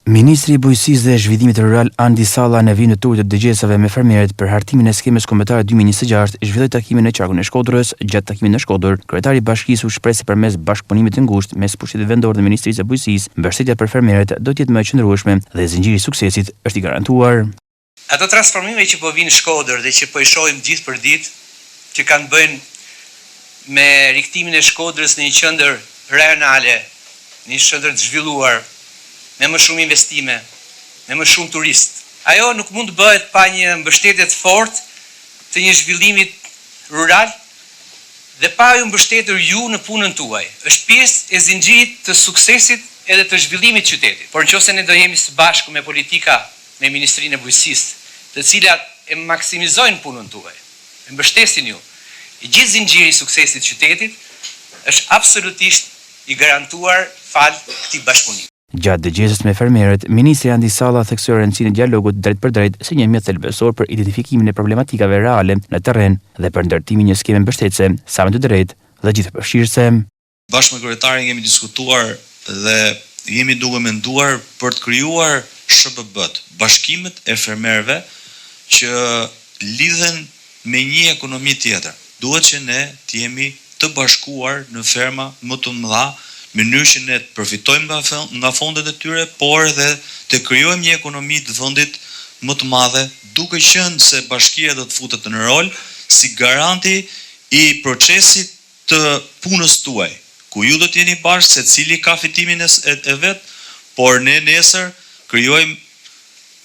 Ministri i Bujqësisë dhe Zhvillimit Rural Andi Salla në vijim të turit të dëgjesave me fermerët për hartimin e skemës kombëtare 2026 zhvilloi takimin në qarkun e Shkodrës. Gjatë takimit në Shkodër, kryetari i bashkisë u shpreh se përmes bashkëpunimit të ngushtë mes pushtetit vendor dhe Ministrisë së Bujqësisë, mbështetja për fermerët do të jetë më e qëndrueshme dhe zinxhiri i suksesit është i garantuar. Ato transformime që po vinë në Shkodër dhe që po i shohim ditë për ditë, që kanë bënë me riktimin e Shkodrës në një qendër rajonale, në një qendër të zhvilluar, me më shumë investime, me më shumë turist. Ajo nuk mund të bëhet pa një mbështetje të fortë të një zhvillimit rural dhe pa ju mbështetur ju në punën tuaj. Është pjesë e zinxhirit të suksesit edhe të zhvillimit të qytetit. Por nëse ne do jemi së bashku me politika, me Ministrinë e Bujqësisë, të cilat e maksimizojnë punën tuaj, e mbështesin ju, i gjithë zinxhiri i suksesit të qytetit është absolutisht i garantuar fal këtij bashkëpunimi. Gjatë dëgjesës me fermerët, Ministri Andi Salla theksoi rëndësinë e dialogut drejt për drejt si një mjet thelbësor për identifikimin e problematikave reale në terren dhe për ndërtimin e një skeme mbështetëse, sa më të drejtë dhe gjithëpërfshirëse. Bashkë me kryetarin kemi diskutuar dhe jemi duke menduar për të krijuar SHBB-t, bashkimet e fermerëve që lidhen me një ekonomi tjetër. Duhet që ne të jemi të bashkuar në ferma më të mëdha, në mënyrë që ne të përfitojmë nga fondet e tyre, por edhe të krijojmë një ekonomi të vendit më të madhe, duke qenë se bashkia do të futet në rol si garanti i procesit të punës tuaj, ku ju do të jeni bashkë, secili ka fitimin e vet, por ne nesër krijojmë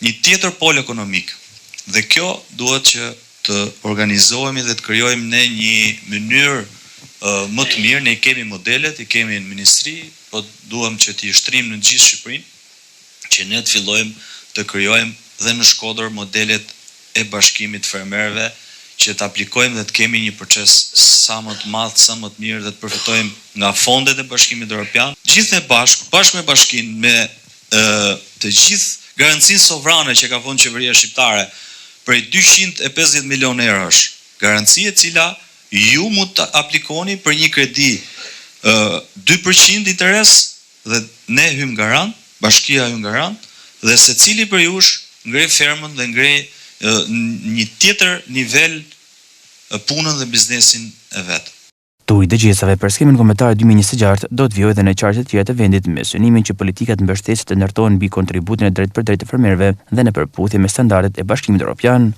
një tjetër pol ekonomik. Dhe kjo duhet që të organizohemi dhe të krijojmë ne një mënyrë më të mirë. Ne kemi modelet, i kemi në ministri, po duam që t'i shtrim në gjithë Shqipërinë, që ne të fillojmë të krijojmë dhe në Shkodër modelet e bashkimit fermerëve, që të aplikojmë dhe të kemi një proces sa më të madh, sa më të mirë dhe të përfitojmë nga fondet e bashkimit evropian. Gjithë ne bashkë me bashkinë, me të gjithë garancinë sovrane që ka vënë qeveria shqiptare, prej 250 milionë eurosh, garanci e cila ju mund të aplikoni për një kredi 2% interes dhe ne hym garant, bashkia hym garant, dhe secili për jush ngrej fermën dhe ngrej një tjetër nivel punën dhe biznesin e vet. Turi i dëgjesave për skemën kombëtare 2026 do të vijojë edhe në qarqe të tjera të vendit me synimin që politikat mbështetëse të ndërtohen mbi kontributin e drejtë për drejtë të fermerëve dhe në përputhje me standardet e Bashkimit Evropian.